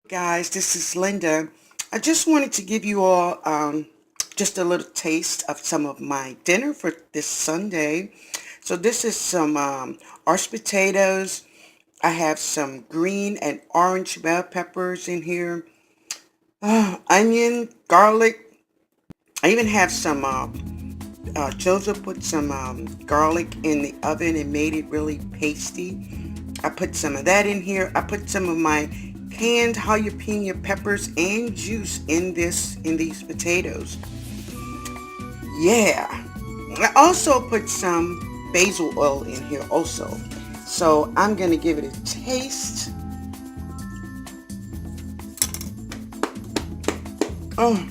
Guys, this is Linda. I just wanted to give you all just a little taste of some of my dinner for this Sunday. So this is some arch potatoes. I have some green and orange bell peppers in here, onion, garlic. I even have some, Joseph put some garlic in the oven and made it really pasty. I put some of that in here. I put some of my canned jalapeno peppers and juice in these potatoes. Yeah. I also put some basil oil in here also. So I'm going to give it a taste. Oh,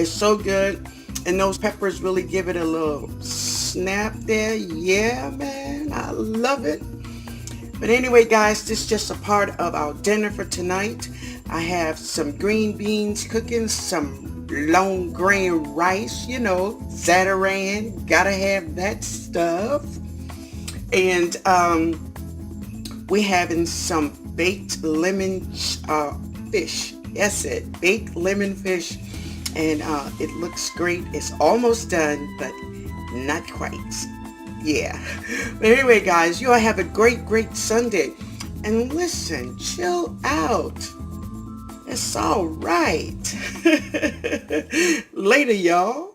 it's so good. And those peppers really give it a little snap there. Yeah, man. I love it. But anyway, guys, this is just a part of our dinner for tonight. I have some green beans cooking, some long grain rice, Zatarain, gotta have that stuff. And we having some baked lemon fish. That's it, baked lemon fish. And it looks great. It's almost done, but not quite. Yeah. But anyway, guys, you all have a great Sunday. And listen, chill out. It's all right. Later, y'all.